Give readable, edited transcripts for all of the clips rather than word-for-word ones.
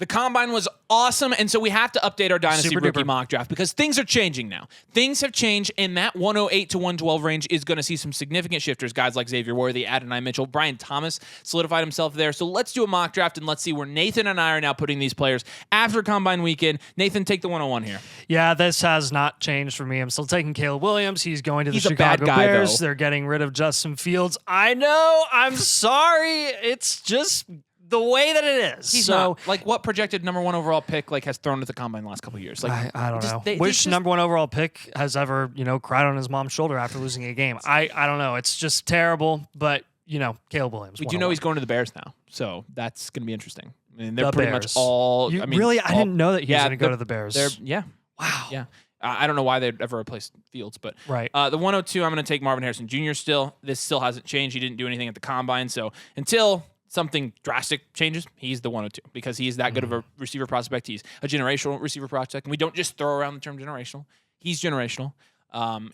The combine was awesome, and so we have to update our Dynasty Super rookie duper. mock draft because things are changing now. Things have changed, and that 108 to 112 range is going to see some significant shifters. Guys like Xavier Worthy, Adonai Mitchell, Brian Thomas solidified himself there. So let's do a mock draft, and let's see where Nathan and I are now putting these players after combine weekend. Nathan, take the 101 here. Yeah, this has not changed for me. I'm still taking Caleb Williams. He's going to the He's a Chicago bad guy, Bears. though. They're getting rid of Justin Fields. I know. I'm sorry. It's just the way that it is. He's so, not. Like, what projected number 1 overall pick has thrown at the combine the last couple of years? Like, I don't just- know. Which number 1 overall pick has ever, cried on his mom's shoulder after losing a game? I don't know. It's just terrible. But, Caleb Williams. We do know he's going to the Bears now, so that's going to be interesting. I mean, they're The pretty Bears. much all. I didn't know that he was going to go to the Bears. Yeah. Wow. Yeah. I don't know why they'd ever replace Fields, but Right. The 102, I'm going to take Marvin Harrison Jr. still. This still hasn't changed. He didn't do anything at the combine, so until something drastic changes, he's the 102 because he is that good of a receiver prospect. He's a generational receiver prospect, and we don't just throw around the term generational. He's generational.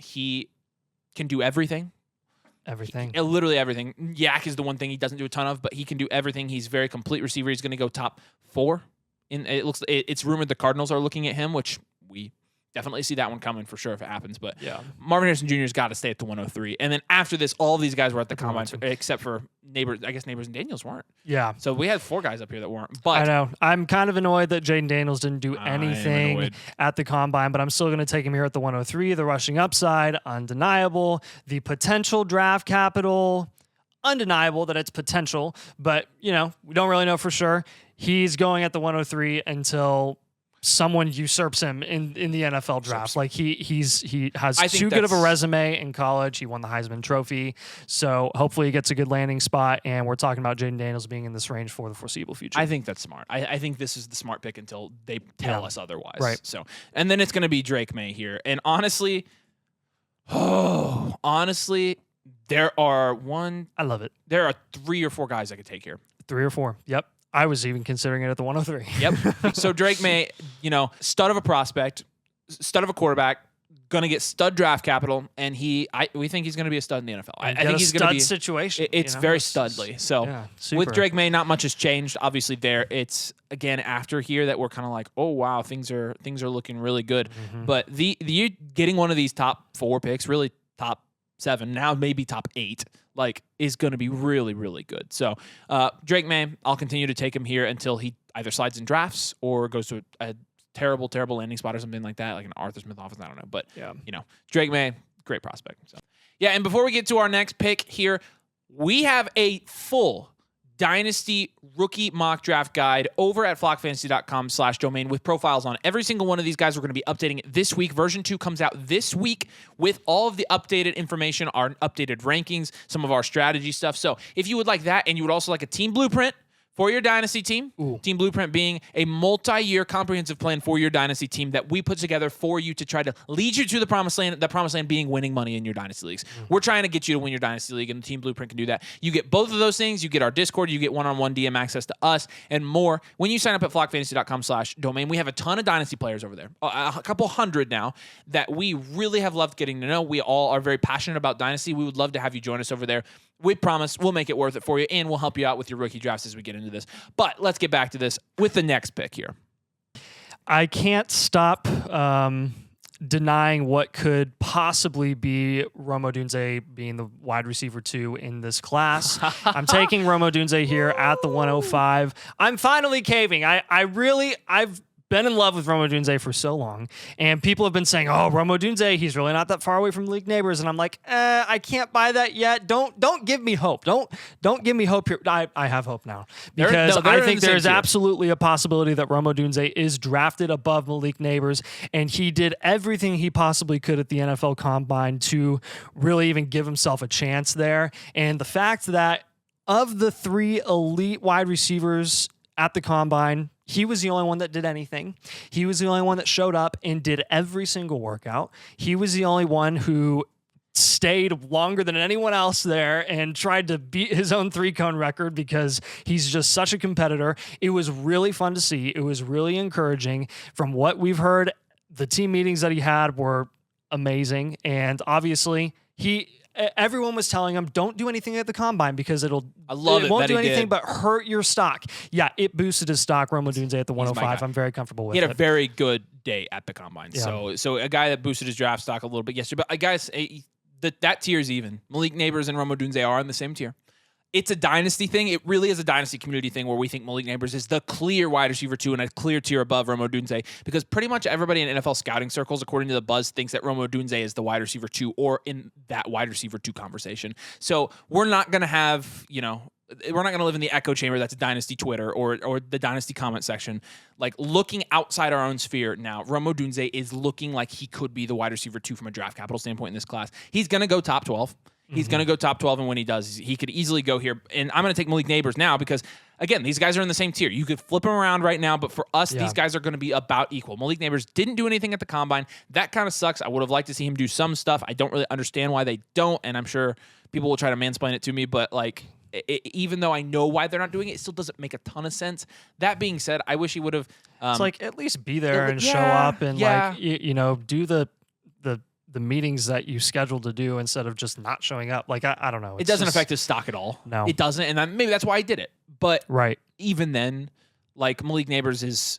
He can do everything. Everything. Literally everything. Yak is the one thing he doesn't do a ton of, but he can do everything. He's a very complete receiver. He's going to go top 4. It's rumored the Cardinals are looking at him, which we definitely see that one coming for sure if it happens. But Yeah. Marvin Harrison Jr.'s got to stay at the 103. And then after this, all of these guys were at the combine except for Neighbors. I guess Neighbors and Daniels weren't. Yeah. So we had 4 guys up here that weren't. But I know. I'm kind of annoyed that Jaden Daniels didn't do I am anything annoyed. at the combine, but I'm still going to take him here at the 103. The rushing upside, undeniable. The potential draft capital, undeniable that it's potential, but, we don't really know for sure. He's going at the 103 until someone usurps him in the NFL draft. Like he has too good of a resume in college. He won the Heisman Trophy. So hopefully he gets a good landing spot. And we're talking about Jaden Daniels being in this range for the foreseeable future. I think that's smart. I think this is the smart pick until they tell us otherwise. Right. So, and then it's going to be Drake May here. And honestly, there are I love it. There are 3 or 4 guys I could take here. 3 or 4. Yep. I was even considering it at the 103. Yep. So Drake May, stud of a prospect, stud of a quarterback, gonna get stud draft capital, and we think he's gonna be a stud in the NFL. I think he's gonna be situation. It's very studly. So with Drake May, not much has changed. Obviously, it's again after here that we're kind of like, oh wow, things are looking really good. Mm-hmm. But you getting one of these top 4 picks, really top 7, now maybe top 8, is going to be really, really good. So Drake May, I'll continue to take him here until he either slides in drafts or goes to a terrible, terrible landing spot or something like that, like an Arthur Smith offense. I don't know. But, Drake May, great prospect. So, yeah, and before we get to our next pick here, we have a full Dynasty rookie mock draft guide over at flockfantasy.com/domain with profiles on every single one of these guys. We're going to be updating it this week. Version 2 comes out this week with all of the updated information, our updated rankings, some of our strategy stuff. So if you would like that and you would also like a team blueprint for your Dynasty team, Team Blueprint being a multi-year comprehensive plan for your Dynasty team that we put together for you to try to lead you to the promised land being winning money in your Dynasty leagues. We're trying to get you to win your Dynasty league, and Team Blueprint can do that. You get both of those things. You get our Discord, you get one-on-one DM access to us, and more. When you sign up at flockfantasy.com/domain, we have a ton of Dynasty players over there, a couple hundred now, that we really have loved getting to know. We all are very passionate about Dynasty. We would love to have you join us over there. We promise we'll make it worth it for you, and we'll help you out with your rookie drafts as we get into this. But let's get back to this with the next pick here. I can't stop denying what could possibly be Rome Odunze being the wide receiver 2 in this class. I'm taking Rome Odunze here at the 105. I'm finally caving. I've been in love with Rome Odunze for so long, and people have been saying, "Oh, Rome Odunze, he's really not that far away from league neighbors," and I'm like, I can't buy that yet. Don't give me hope. Don't give me hope here. I have hope now because I think there's absolutely a possibility that Rome Odunze is drafted above Malik Neighbors, and he did everything he possibly could at the NFL Combine to really even give himself a chance there. And the fact that of the 3 elite wide receivers at the Combine, he was the only one that did anything. He was the only one that showed up and did every single workout. He was the only one who stayed longer than anyone else there and tried to beat his own 3-cone record because he's just such a competitor. It was really fun to see. It was really encouraging. From what we've heard, the team meetings that he had were amazing. And obviously, everyone was telling him, don't do anything at the combine because it won't do anything but hurt your stock. Yeah, it boosted his stock. Rome Odunze at the 105. I'm very comfortable with it. He had a very good day at the combine. Yeah. So a guy that boosted his draft stock a little bit yesterday. But guys, that tier is even. Malik Neighbors and Rome Odunze are in the same tier. It's a dynasty thing. It really is a dynasty community thing where we think Malik Neighbors is the clear wide receiver 2 and a clear tier above Rome Odunze because pretty much everybody in NFL scouting circles, according to the buzz, thinks that Rome Odunze is the wide receiver 2 or in that wide receiver 2 conversation. So we're not going to have, we're not going to live in the echo chamber that's Dynasty Twitter or the Dynasty comment section. Like looking outside our own sphere now, Rome Odunze is looking like he could be the wide receiver 2 from a draft capital standpoint in this class. He's going to go top 12. He's going to go top 12, and when he does, he could easily go here. And I'm going to take Malik Neighbors now because, again, these guys are in the same tier. You could flip them around right now, but for us, these guys are going to be about equal. Malik Neighbors didn't do anything at the combine. That kind of sucks. I would have liked to see him do some stuff. I don't really understand why they don't, and I'm sure people will try to mansplain it to me, but like, even though I know why they're not doing it, it still doesn't make a ton of sense. That being said, I wish he would have. It's like at least be there and show up and like do the meetings that you scheduled to do instead of just not showing up. Like I don't know. It doesn't affect his stock at all. No, it doesn't, and maybe that's why I did it. But even then, like Malik Neighbors is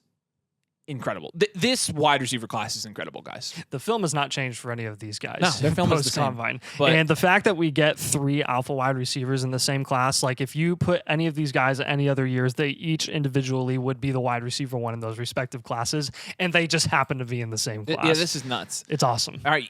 incredible. This wide receiver class is incredible, guys. The film has not changed for any of these guys. No, their film is the same. Combine. And the fact that we get 3 alpha wide receivers in the same class, like if you put any of these guys at any other years, they each individually would be the wide receiver 1 in those respective classes, and they just happen to be in the same class. Yeah, this is nuts. It's awesome. All right,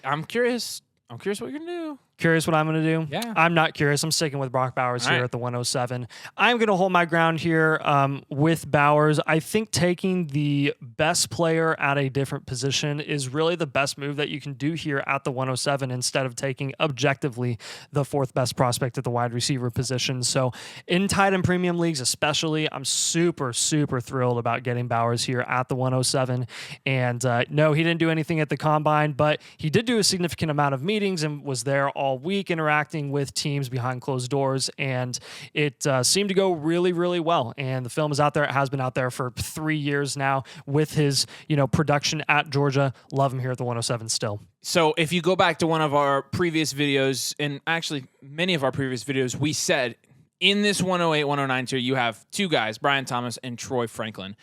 I'm curious what you're gonna do. Curious what I'm going to do? Yeah. I'm not curious. I'm sticking with Brock Bowers here at the 107. I'm going to hold my ground here with Bowers. I think taking the best player at a different position is really the best move that you can do here at the 107 instead of taking objectively the 4th best prospect at the wide receiver position. So in tight end premium leagues especially, I'm super, super thrilled about getting Bowers here at the 107. And no, he didn't do anything at the combine, but he did do a significant amount of meetings and was there all week interacting with teams behind closed doors, and it seemed to go really, really well. And the film is out there. It has been out there for 3 years now with his production at Georgia. Love him here at the 107 still. So if you go back to one of our previous videos, and actually many of our previous videos, we said in this 108, 109 tier, you have 2 guys, Brian Thomas and Troy Franklin.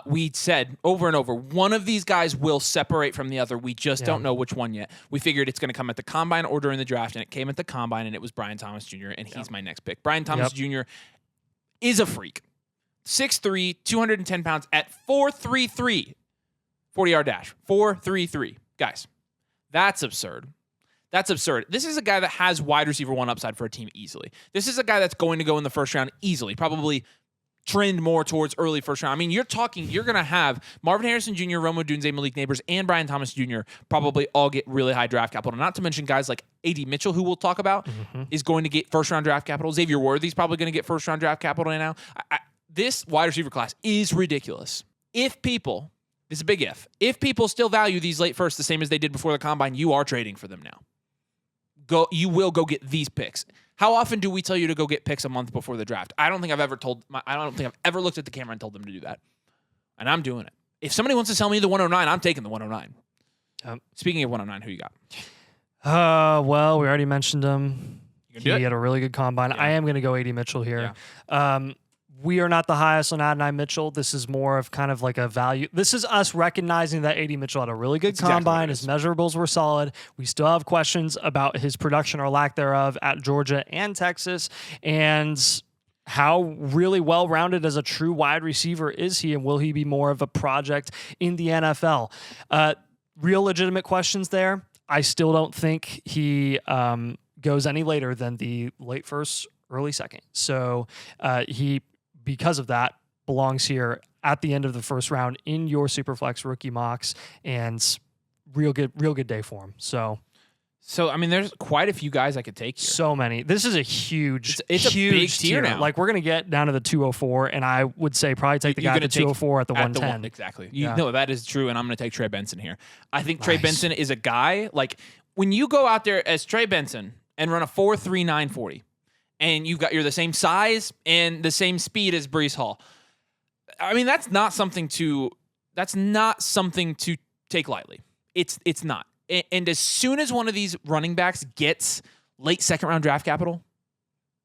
We said over and over, one of these guys will separate from the other. We just don't know which one yet. We figured it's going to come at the combine or during the draft, and it came at the combine, and it was Brian Thomas Jr., and he's my next pick. Brian Thomas Jr. is a freak. 6'3", 210 pounds at 4.33, 40-yard dash. 4.33. Guys, that's absurd. That's absurd. This is a guy that has wide receiver 1 upside for a team easily. This is a guy that's going to go in the first round easily, probably trend more towards early first round. I mean, you're going to have Marvin Harrison Jr., Rome Odunze, Malik Neighbors, and Brian Thomas Jr. probably all get really high draft capital. Not to mention guys like A.D. Mitchell, who we'll talk about, is going to get first round draft capital. Xavier Worthy's probably going to get first round draft capital right now. This wide receiver class is ridiculous. If people, this is a big if people still value these late firsts the same as they did before the combine, you are trading for them now. You will go get these picks. How often do we tell you to go get picks a month before the draft? I don't think I've ever looked at the camera and told them to do that. And I'm doing it. If somebody wants to sell me the 109, I'm taking the 109. Speaking of 109, who you got? Well, we already mentioned him. He had a really good combine. I am going to go A.D. Mitchell here. Yeah. We are not the highest on Adonai Mitchell. This is more of kind of like a value. This is us recognizing that A.D. Mitchell had a really good combine. His measurables were solid. We still have questions about his production or lack thereof at Georgia and Texas, and how really well-rounded as a true wide receiver is he, and will he be more of a project in the NFL? Real legitimate questions there. I still don't think he goes any later than the late first, early second. So he, because of that, belongs here at the end of the first round in your Superflex rookie mocks, and real good day for him. So I mean, there's quite a few guys I could take here. So many. This is a huge, it's a big tier now. Like, we're going to get down to the 204, and I would say probably take the guy at the 204 at the 110. Exactly. No, that is true, and I'm going to take Trey Benson here. I think Trey Benson is a guy, like, when you go out there as Trey Benson and run a 4.39 40, and you're the same size and the same speed as Breece Hall. I mean, that's not something to take lightly. It's not. And as soon as one of these running backs gets late second-round draft capital,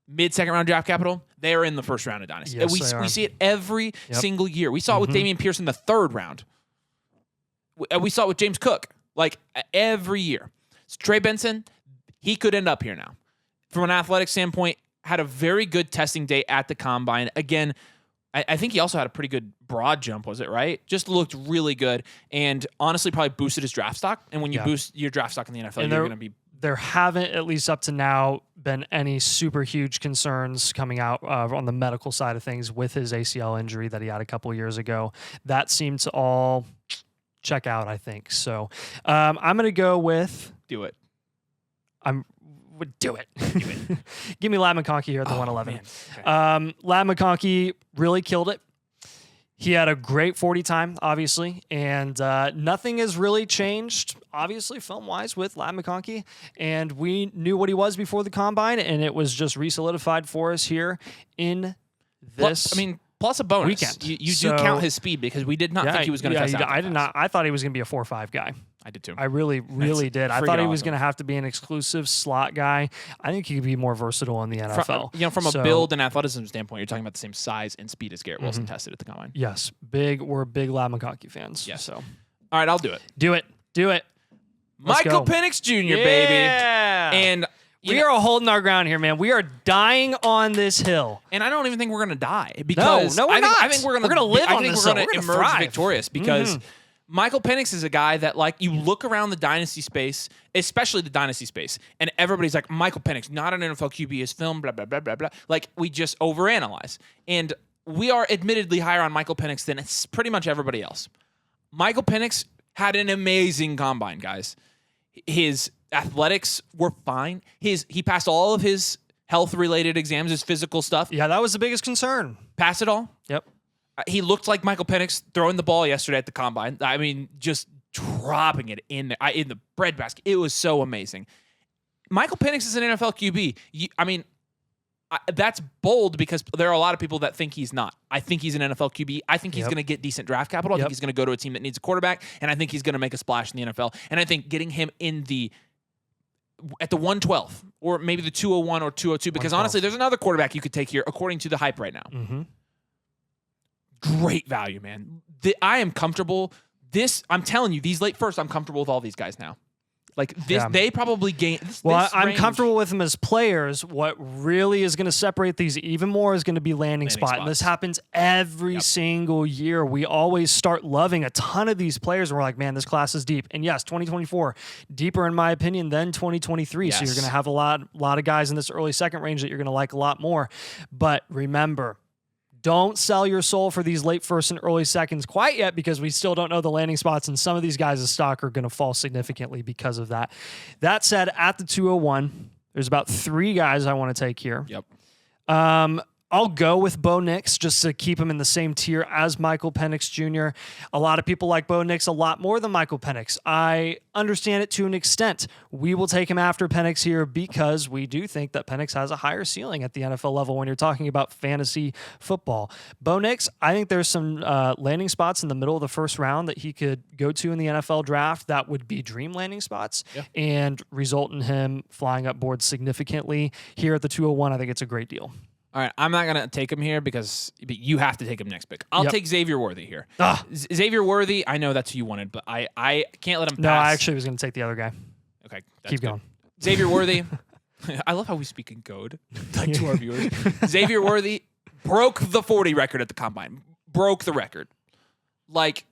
mid-second-round draft capital, they are in the first round of Dynasty. Yes, We see it every single year. We saw it with Dameon Pierce in the third round. We saw it with James Cook, like every year. So Trey Benson, he could end up here now. From an athletic standpoint, had a very good testing day at the combine. Again, I think he also had a pretty good broad jump, was it, right? Just looked really good and honestly probably boosted his draft stock. And when you boost your draft stock in the NFL, you're going to be... There haven't, at least up to now, been any super huge concerns coming out on the medical side of things with his ACL injury that he had a couple of years ago. That seemed to all check out, I think. So I'm going to go with... Do it. Do it. Give me Ladd McConkey here at the 111. Okay. Ladd McConkey really killed it. He had a great 40 time, obviously, and nothing has really changed, obviously, film-wise with Ladd McConkey. And we knew what he was before the combine, and it was just re-solidified for us here in this plus a bonus. weekend. You do count his speed because we did not think he was going to test out. I did not. I thought he was going to be a 4.5 guy. I did too. I really did. I thought he was going to have to be an exclusive slot guy. I think he could be more versatile in the NFL. From a build and athleticism standpoint, you're talking about the same size and speed as Garrett Wilson tested at the combine. Yes, we're big Ladd McConkey fans. Yes. So, all right, I'll do it. Do it. Michael Penix Jr., baby. And we are holding our ground here, man. We are dying on this hill. And I don't even think we're going to die because no, we're not. I think we're going to live on this hill. We're going to emerge victorious because Michael Penix is a guy that, like, you look around the Dynasty space, especially the Dynasty space, and everybody's like, Michael Penix, not an NFL QB, his film, blah, blah, blah, blah, blah. Like, we just overanalyze. And we are admittedly higher on Michael Penix than pretty much everybody else. Michael Penix had an amazing combine, guys. His athletics were fine. He passed all of his health-related exams, his physical stuff. Yeah, that was the biggest concern. Passed it all. Yep. He looked like Michael Penix throwing the ball yesterday at the combine. I mean, just dropping it in the breadbasket. It was so amazing. Michael Penix is an NFL QB. That's bold because there are a lot of people that think he's not. I think he's an NFL QB. I think he's going to get decent draft capital. I think he's going to go to a team that needs a quarterback, and I think he's going to make a splash in the NFL. And I think getting him at the 112 or maybe the 201 or 202, because honestly, there's another quarterback you could take here according to the hype right now. Mm-hmm. Great value, man. I am comfortable. I'm telling you, these late first, I'm comfortable with all these guys now. Like this, they probably gain. I'm comfortable with them as players. What really is going to separate these even more is going to be landing spot. And this happens every single year. We always start loving a ton of these players, and we're like, man, this class is deep. And yes, 2024, deeper in my opinion than 2023. Yes. So you're going to have a lot of guys in this early second range that you're going to like a lot more. But remember, don't sell your soul for these late first and early seconds quite yet, because we still don't know the landing spots, and some of these guys' stock are going to fall significantly because of that. That said, at the 201, there's about 3 guys I want to take here. Yep. I'll go with Bo Nix just to keep him in the same tier as Michael Penix Jr. A lot of people like Bo Nix a lot more than Michael Penix. I understand it to an extent. We will take him after Penix here because we do think that Penix has a higher ceiling at the NFL level when you're talking about fantasy football. Bo Nix, I think there's some landing spots in the middle of the first round that he could go to in the NFL draft that would be dream landing spots and result in him flying up board significantly. Here at the 201, I think it's a great deal. All right, I'm not going to take him here but you have to take him next pick. I'll take Xavier Worthy here. Xavier Worthy, I know that's who you wanted, but I can't let him pass. No, I actually was going to take the other guy. Okay, keep going. Xavier Worthy. I love how we speak in code, like to our viewers. Xavier Worthy broke the 40 record at the combine. Broke the record. Like,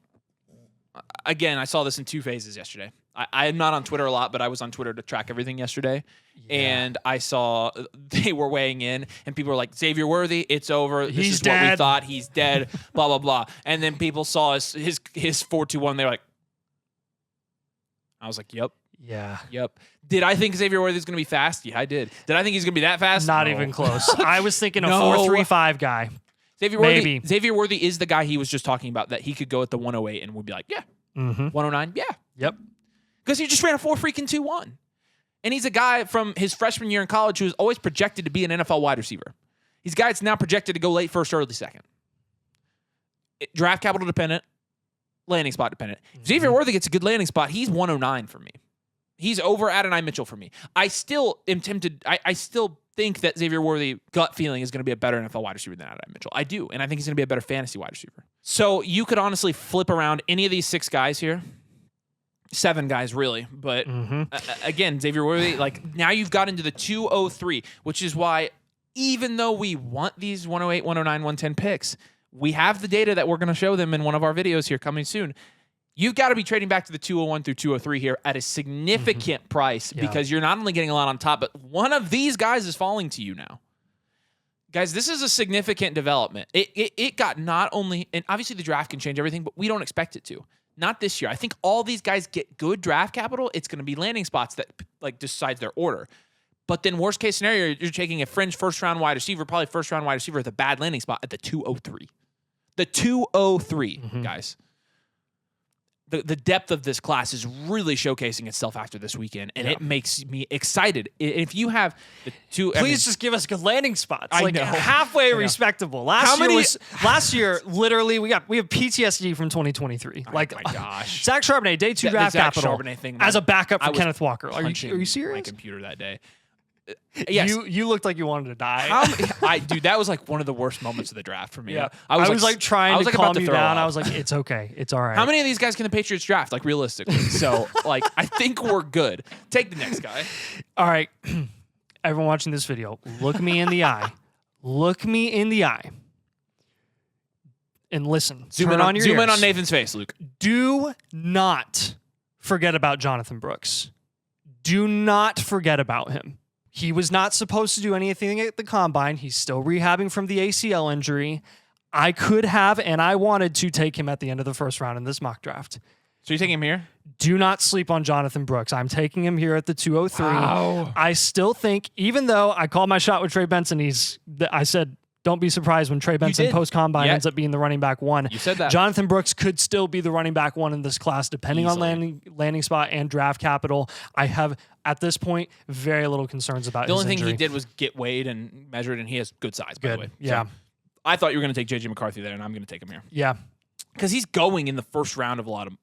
again, I saw this in 2 phases yesterday. I am not on Twitter a lot, but I was on Twitter to track everything yesterday. Yeah. And I saw they were weighing in, and people were like, Xavier Worthy, it's over. This is dead. What we thought. He's dead, blah, blah, blah. And then people saw his 4.21. They were like, I was like, yep. Yeah. Yep. Did I think Xavier Worthy is going to be fast? Yeah, I did. Did I think he's going to be that fast? Not even close. I was thinking a 4.35 guy. Xavier Worthy is the guy he was just talking about that he could go at the 108 and would be like, yeah. 109, yeah. Yep. Because he just ran a 4.21. And he's a guy from his freshman year in college who was always projected to be an NFL wide receiver. He's a guy that's now projected to go late first, early second. Draft capital dependent, landing spot dependent. If Xavier Worthy gets a good landing spot, he's 109 for me. He's over Adonai Mitchell for me. I still am tempted. I still think that Xavier Worthy, gut feeling, is going to be a better NFL wide receiver than Adonai Mitchell. I do. And I think he's going to be a better fantasy wide receiver. So you could honestly flip around any of these 6 guys here. 7 guys, really. But again, Xavier Worthy, like now you've got into the 203, which is why even though we want these 108, 109, 110 picks, we have the data that we're going to show them in one of our videos here coming soon. You've got to be trading back to the 201 through 203 here at a significant price because you're not only getting a lot on top, but one of these guys is falling to you now. Guys, this is a significant development. It got not only, and obviously the draft can change everything, but we don't expect it to. Not this year. I think all these guys get good draft capital. It's going to be landing spots that like decides their order. But then worst case scenario, you're taking a fringe first-round wide receiver, probably first-round wide receiver with a bad landing spot at the 203. The 203, guys. The depth of this class is really showcasing itself after this weekend, and it makes me excited. If you have the two, please just give us good landing spots. I like know. halfway respectable. Last year, literally, we have PTSD from 2023. Oh my gosh, Zach Charbonnet, day 2 draft capital thing, as a backup for Kenneth Walker. Are you serious? My computer that day. Yes. You looked like you wanted to die. Dude, that was like one of the worst moments of the draft for me. Yeah. I was like trying to calm you down. I was like, it's okay. It's all right. How many of these guys can the Patriots draft? Like realistically. So like, I think we're good. Take the next guy. All right. Everyone watching this video, look me in the eye. Look me in the eye. And listen. Zoom in on Nathan's face, Luke. Do not forget about Jonathan Brooks. Do not forget about him. He was not supposed to do anything at the combine. He's still rehabbing from the ACL injury. I could have, and I wanted to take him at the end of the first round in this mock draft. So you're taking him here? Do not sleep on Jonathan Brooks. I'm taking him here at the 203. Wow. I still think, even though I called my shot with Trey Benson, I said, don't be surprised when Trey Benson post-combine ends up being the running back 1. You said that. Jonathan Brooks could still be the running back 1 in this class, depending on landing spot and draft capital. I have, at this point, very little concerns about his injury. The only thing he did was get weighed and measured, and he has good size, by the way. Yeah. So I thought you were going to take J.J. McCarthy there, and I'm going to take him here. Yeah. Because he's going in the first round of a lot of...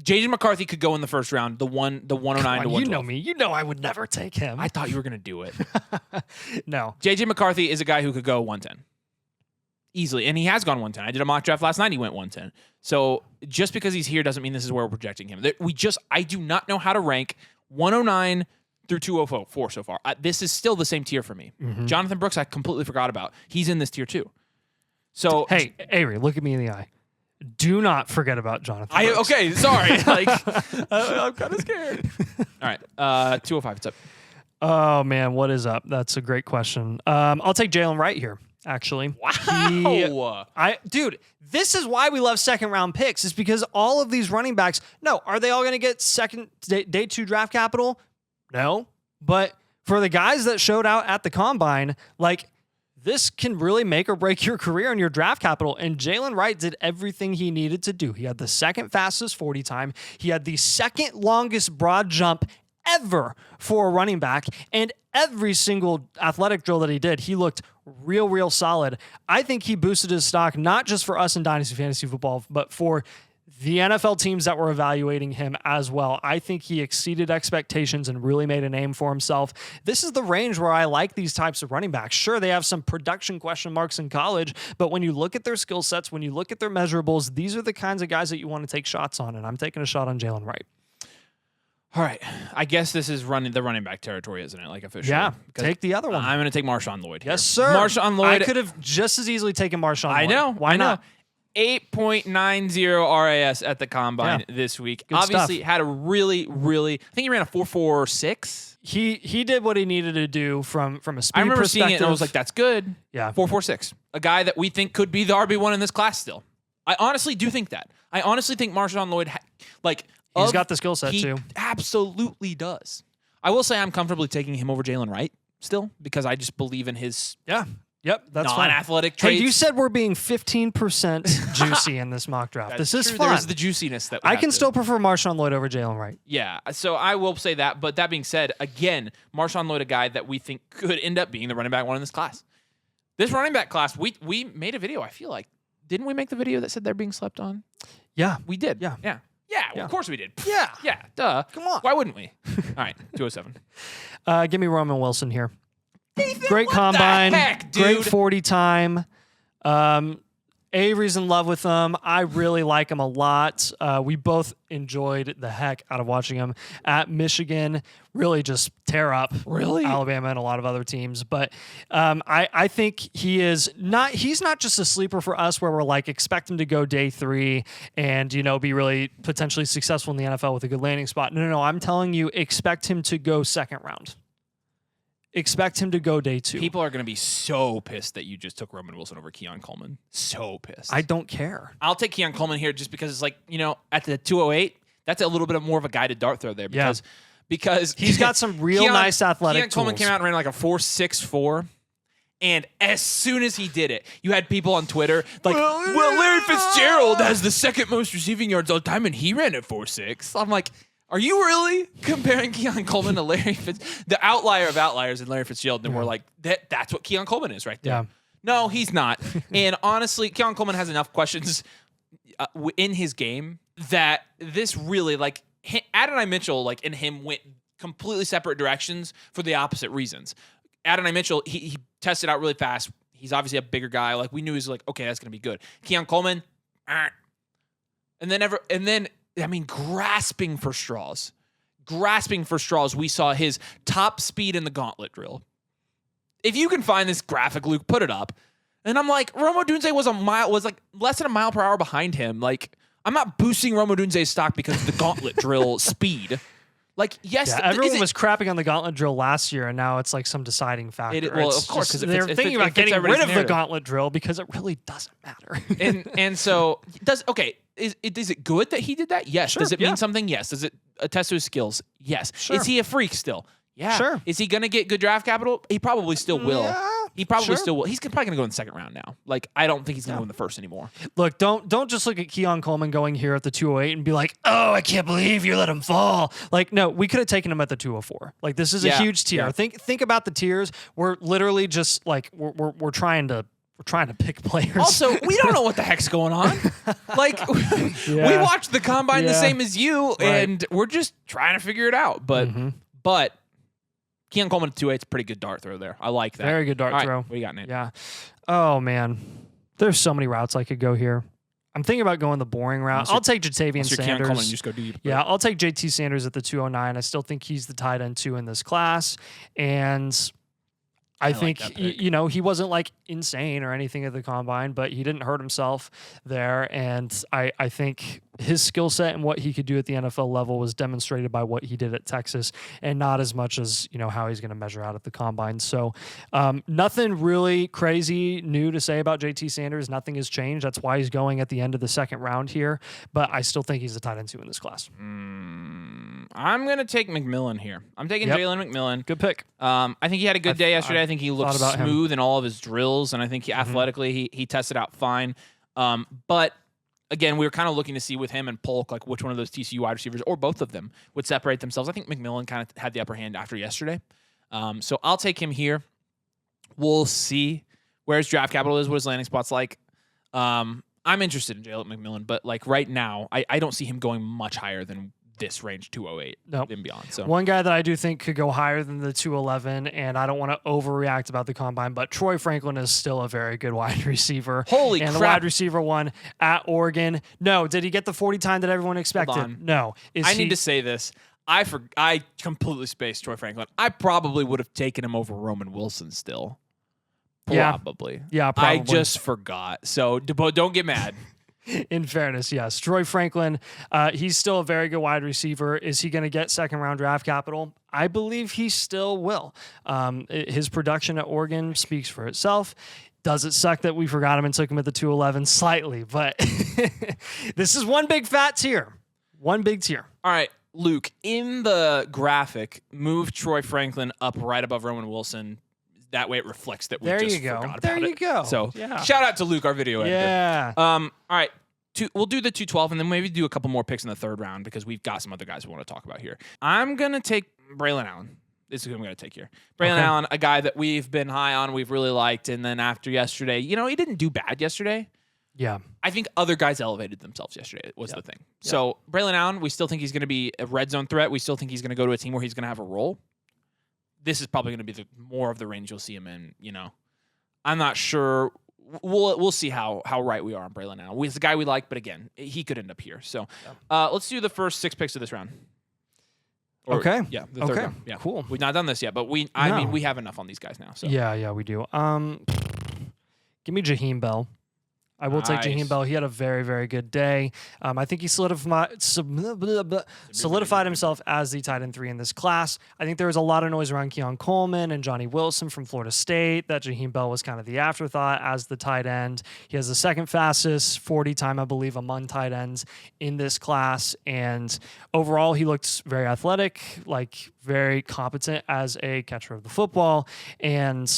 J.J. McCarthy could go in the first round, the 109 to 112. You know me. You know I would never take him. I thought you were going to do it. No. J.J. McCarthy is a guy who could go 110. Easily. And he has gone 110. I did a mock draft last night. He went 110. So just because he's here doesn't mean this is where we're projecting him. I do not know how to rank 109 through 204 so far. This is still the same tier for me. Jonathan Brooks, I completely forgot about. He's in this tier too. So hey, Avery, look at me in the eye. Do not forget about Jonathan Brooks. Okay, sorry. I'm kind of scared. All right, 205. What's up? Oh man, what is up? That's a great question. I'll take Jalen Wright here. Actually, wow. Dude, this is why we love second round picks. Is because all of these running backs. No, are they all going to get second day 2 draft capital? No, but for the guys that showed out at the combine, like this can really make or break your career and your draft capital. And Jalen Wright did everything he needed to do. He had the second fastest 40 time. He had the second longest broad jump ever for a running back. And every single athletic drill that he did, he looked real solid. I think he boosted his stock, not just for us in Dynasty Fantasy Football, but for the NFL teams that were evaluating him as well. I think he exceeded expectations and really made a name for himself. This is the range where I like these types of running backs. Sure, they have some production question marks in college, but when you look at their skill sets, when you look at their measurables, these are the kinds of guys that you want to take shots on, and I'm taking a shot on Jalen Wright. All right. I guess this is the running back territory, isn't it? Like officially. Yeah. Take the other one. I'm going to take Marshawn Lloyd here. Yes, sir. Marshawn Lloyd. I could have just as easily taken Marshawn Lloyd. I know. Why not? 8.90 RAS at the combine this week. Good Obviously stuff. had a really, I think he ran a 4.46. He did what he needed to do from a speed perspective. I remember seeing it and I was like, that's good. Yeah. 4.46. A guy that we think could be the RB1 in this class still. I honestly do think that. I honestly think Marshawn Lloyd, he's got the skill set too. He absolutely does. I will say I'm comfortably taking him over Jalen Wright still because I just believe in his Yep, that's fine. Non-athletic traits. Hey, you said we're being 15% juicy in this mock draft. This is fun. There's the juiciness that I can still prefer Marshawn Lloyd over Jalen Wright. Yeah, so I will say that. But that being said, again, Marshawn Lloyd, a guy that we think could end up being the running back 1 in this class. This running back class, we made a video, I feel like. Didn't we make the video that said they're being slept on? Yeah. We did. Yeah. Yeah, well, of course we did. Yeah. Yeah, duh. Come on. Why wouldn't we? All right, 207. Give me Roman Wilson here. Nathan, Great what combine. the heck, dude? Great 40 time. Avery's in love with him. I really like him a lot. We both enjoyed the heck out of watching him at Michigan. Really just tear up Alabama and a lot of other teams. But I think he's not just a sleeper for us where we're like expect him to go day 3 and, be really potentially successful in the NFL with a good landing spot. No. I'm telling you, expect him to go second round. Expect him to go day 2. People are going to be so pissed that you just took Roman Wilson over Keon Coleman. So pissed. I don't care. I'll take Keon Coleman here just because it's like, at the 208, that's a little bit more of a guided dart throw there because he's got some real nice athletic Keon Coleman came out and ran like a 4.64. And as soon as he did it, you had people on Twitter like, well, Larry Fitzgerald has the second most receiving yards all time, and he ran at 4.6. I'm like, are you really comparing Keon Coleman to Larry Fitz? The outlier of outliers in Larry Fitzgerald, and we're like, that's what Keon Coleman is right there. Yeah. No, he's not. And honestly, Keon Coleman has enough questions in his game that this really, like, Adonai Mitchell, like, and him went completely separate directions for the opposite reasons. Adonai Mitchell, he tested out really fast. He's obviously a bigger guy. Like, we knew he was like, okay, that's going to be good. Keon Coleman, and then grasping for straws. We saw his top speed in the gauntlet drill. If you can find this graphic, Luke, put it up. And I'm like, Rome Odunze was like less than a mile per hour behind him. Like, I'm not boosting Rome Odunze's stock because of the gauntlet drill speed. Like, yes, everyone was crapping on the gauntlet drill last year, and now it's like some deciding factor. Well, of course, because they're thinking about getting rid of the gauntlet drill because it really doesn't matter. and so is it good that he did that? Yes. Sure, Does it mean something? Yes. Does it attest to his skills? Yes. Sure. Is he a freak still? Yeah. Sure. Is he going to get good draft capital? He probably still will. Yeah, he probably still will. He's probably going to go in the second round now. Like, I don't think he's going to go in the first anymore. Look, don't just look at Keon Coleman going here at the 208 and be like, oh, I can't believe you let him fall. Like, no, we could have taken him at the 204. Like, this is a huge tier. Yeah. Think about the tiers. We're literally just like we're trying to pick players. Also, we don't know what the heck's going on. Like, we watched the combine the same as you, and we're just trying to figure it out. But Keon Coleman at 2.8 is a pretty good dart throw there. I like that. Very good dart throw. What do you got, Nate? Yeah. Oh, man. There's so many routes I could go here. I'm thinking about going the boring route. I'll take Jatavian Sanders. Keon Coleman, you just go deep. Yeah, I'll take JT Sanders at the 209. I still think he's the tight end 2 in this class. And I think, he wasn't like insane or anything at the combine, but he didn't hurt himself there. And I think his skill set and what he could do at the NFL level was demonstrated by what he did at Texas and not as much as, how he's going to measure out at the combine. So nothing really crazy new to say about JT Sanders. Nothing has changed. That's why he's going at the end of the second round here. But I still think he's the tight end 2 in this class. I'm going to take McMillan here. I'm taking Jalen McMillan. Good pick. I think he had a good day yesterday. I think he looked smooth in all of his drills, and I think athletically he tested out fine. But again, we were kind of looking to see with him and Polk, like which one of those TCU wide receivers or both of them would separate themselves. I think McMillan kind of had the upper hand after yesterday. So I'll take him here. We'll see where his draft capital is, what his landing spot's like. I'm interested in Jalen McMillan, but like right now, I don't see him going much higher than this range 208 and beyond. So one guy that I do think could go higher than the 211, and I don't want to overreact about the combine, but Troy Franklin is still a very good wide receiver. Holy crap. The wide receiver 1 at Oregon. No, did he get the 40 time that everyone expected? No. I need to say this. I completely spaced Troy Franklin. I probably would have taken him over Roman Wilson still. Probably. Yeah, probably. I just forgot. So don't get mad. In fairness, yes. Troy Franklin, he's still a very good wide receiver. Is he going to get second round draft capital? I believe he still will. His production at Oregon speaks for itself. Does it suck that we forgot him and took him at the 211? Slightly, but this is one big fat tier. One big tier. All right, Luke, in the graphic, move Troy Franklin up right above Roman Wilson. That way it reflects that we just forgot about it. There you go. So shout out to Luke, our video editor. Yeah. All right. We'll do the 212 and then maybe do a couple more picks in the third round because we've got some other guys we want to talk about here. I'm going to take Braylon Allen. This is who I'm going to take here. Braylon Allen, a guy that we've been high on, we've really liked. And then after yesterday, he didn't do bad yesterday. Yeah. I think other guys elevated themselves yesterday was the thing. So Braylon Allen, we still think he's going to be a red zone threat. We still think he's going to go to a team where he's going to have a role. This is probably going to be more of the range you'll see him in. I'm not sure. We'll see how right we are on Braylon Allen. He's a guy we like, but again, he could end up here. So let's do the first 6 picks of this round. Okay. Yeah. The third round. Yeah. Cool. We've not done this yet, but I mean, we have enough on these guys now. So Yeah, we do. Give me Jaheim Bell. I will take Jaheim Bell. He had a very, very good day. I think he solidified himself as the tight end 3 in this class. I think there was a lot of noise around Keon Coleman and Johnny Wilson from Florida State that Jaheim Bell was kind of the afterthought as the tight end. He has the second fastest 40 time, I believe, among tight ends in this class. And overall, he looked very athletic, very competent as a catcher of the football. And,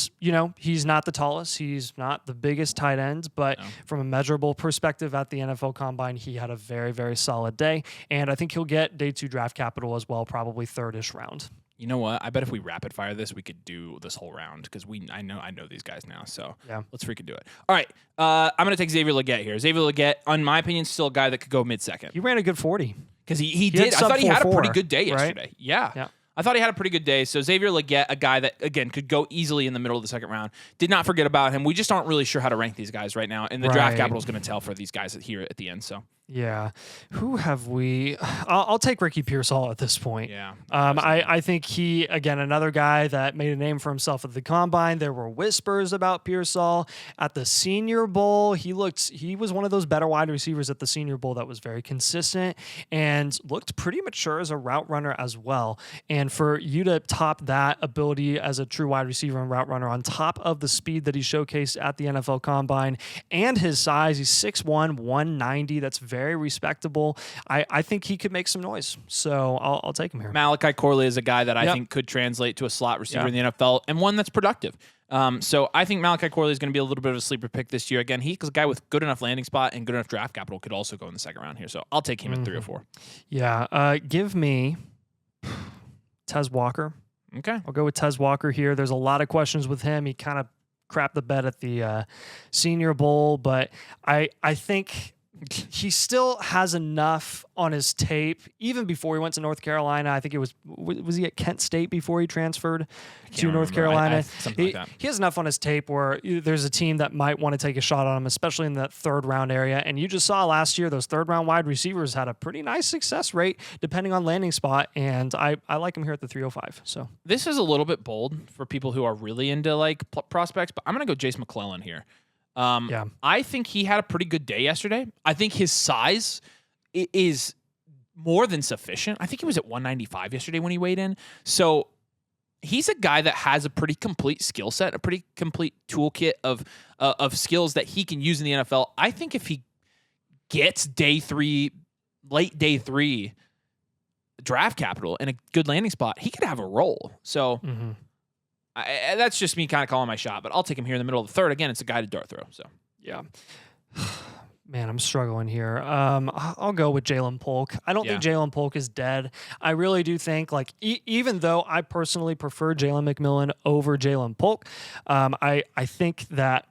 he's not the tallest. He's not the biggest tight end, but from a measurable perspective at the NFL Combine, he had a very, very solid day. And I think he'll get day 2 draft capital as well, probably 3rd-ish round. You know what? I bet if we rapid fire this, we could do this whole round because I know these guys now. So let's freaking do it. All right. I'm going to take Xavier Legette here. Xavier Legette, in my opinion, still a guy that could go mid-second. He ran a good 40. Because he did. I thought he had a pretty good day yesterday. Right? Yeah. I thought he had a pretty good day. So Xavier Legette, a guy that, again, could go easily in the middle of the second round. Did not forget about him. We just aren't really sure how to rank these guys right now. And the draft capital is going to tell for these guys here at the end. So Yeah. Who have we? I'll take Ricky Pearsall at this point. Yeah. I think he, again, another guy that made a name for himself at the Combine. There were whispers about Pearsall at the Senior Bowl. He was one of those better wide receivers at the Senior Bowl that was very consistent and looked pretty mature as a route runner as well. And for you to top that ability as a true wide receiver and route runner on top of the speed that he showcased at the NFL Combine and his size, he's 6'1", 190. That's very respectable. I think he could make some noise. So I'll take him here. Malachi Corley is a guy that I think could translate to a slot receiver in the NFL and one that's productive. So I think Malachi Corley is going to be a little bit of a sleeper pick this year. Again, he's a guy with good enough landing spot and good enough draft capital could also go in the second round here. So I'll take him at 3 or 4. Yeah. Give me Tez Walker. Okay. I'll go with Tez Walker here. There's a lot of questions with him. He kind of crapped the bed at the Senior Bowl, but I think he still has enough on his tape, even before he went to North Carolina. I think it was he at Kent State before he transferred to North Carolina? Something like that. He has enough on his tape where there's a team that might want to take a shot on him, especially in that 3rd round area. And you just saw last year, those 3rd round wide receivers had a pretty nice success rate depending on landing spot. And I like him here at the 305. So this is a little bit bold for people who are really into prospects, but I'm going to go Jace McClellan here. I think he had a pretty good day yesterday. I think his size is more than sufficient. I think he was at 195 yesterday when he weighed in. So he's a guy that has a pretty complete skill set, a pretty complete toolkit of skills that he can use in the NFL. I think if he gets late day 3 draft capital and a good landing spot, he could have a role. So that's just me kind of calling my shot, but I'll take him here in the middle of the 3rd. Again, it's a guided dart throw. So yeah. Man, I'm struggling here. I'll go with Jalen Polk. I don't think Jalen Polk is dead. I really do think, even though I personally prefer Jalen McMillan over Jalen Polk, I think that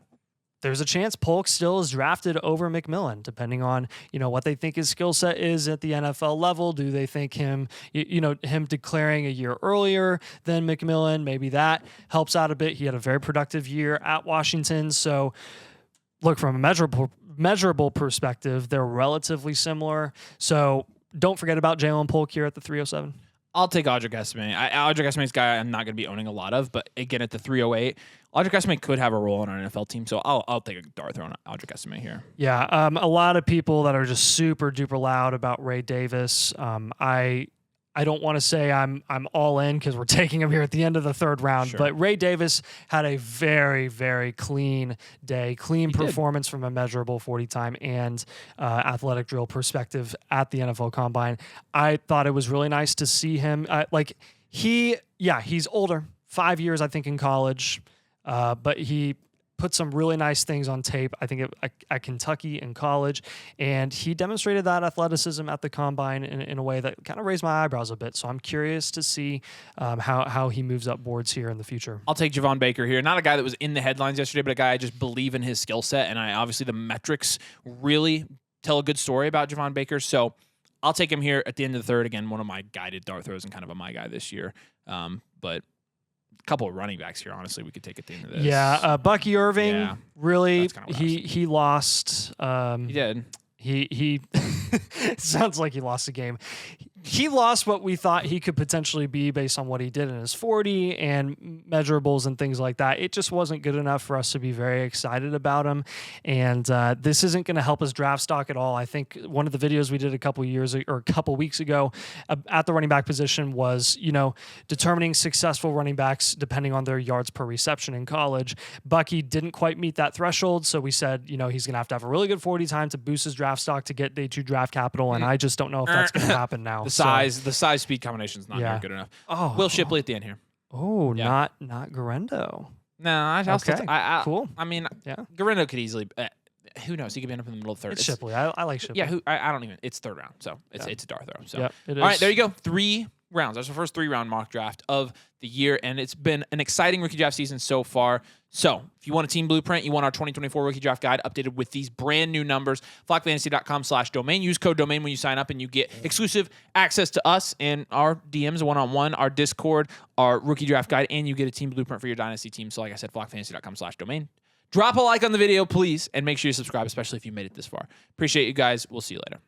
there's a chance Polk still is drafted over McMillan, depending on what they think his skill set is at the NFL level. Do they think him declaring a year earlier than McMillan? Maybe that helps out a bit. He had a very productive year at Washington, so look, from a measurable perspective, they're relatively similar. So don't forget about Jalen Polk here at the 307. I'll take Audric Esme. Audric Esme is a guy I'm not going to be owning a lot of, but again, at the 308, Audric Esme could have a role on our NFL team, so I'll take a dart throw on Audric Esme here. Yeah, a lot of people that are just super duper loud about Ray Davis. I don't want to say I'm all in because we're taking him here at the end of the 3rd round, but Ray Davis had a very, very clean day, performance from a measurable 40 time and athletic drill perspective at the NFL Combine. I thought it was really nice to see him. He's older, 5 years, I think, in college, but he put some really nice things on tape, I think, at Kentucky in college. And he demonstrated that athleticism at the combine in a way that kind of raised my eyebrows a bit. So I'm curious to see how he moves up boards here in the future. I'll take Javon Baker here. Not a guy that was in the headlines yesterday, but a guy I just believe in his skill set. And obviously the metrics really tell a good story about Javon Baker. So I'll take him here at the end of the third. Again, one of my guided dart throws and kind of my guy this year. But a couple of running backs here, honestly, we could take at the end of this. Yeah, Bucky Irving, really, he lost. He did. He it sounds like he lost the game. He lost what we thought he could potentially be based on what he did in his 40 and measurables and things like that. It just wasn't good enough for us to be very excited about him. And this isn't going to help his draft stock at all. I think one of the videos we did a couple weeks ago at the running back position was, determining successful running backs depending on their yards per reception in college. Bucky didn't quite meet that threshold. So we said, he's going to have a really good 40 time to boost his draft stock to get day 2 draft capital. And I just don't know if that's going to happen now. The size speed combination is not very good enough. Will Shipley at the end here. Oh, not Garendo. No, cool. I mean, Garendo could easily. Who knows? He could end up in the middle of third. It's Shipley. I like Shipley. Yeah, I don't even. It's third round, so it's a dart throw. So it is. All right, there you go. 3 rounds. That's the first 3-round mock draft of the year, and it's been an exciting rookie draft season so far. So if you want a team blueprint, you want our 2024 rookie draft guide updated with these brand new numbers, flockfantasy.com/domain. Use code domain when you sign up, and you get exclusive access to us and our DMs one-on-one, our Discord, our rookie draft guide, and you get a team blueprint for your dynasty team. So like I said, flockfantasy.com/domain. Drop a like on the video, please, and make sure you subscribe, especially if you made it this far. Appreciate you guys. We'll see you later.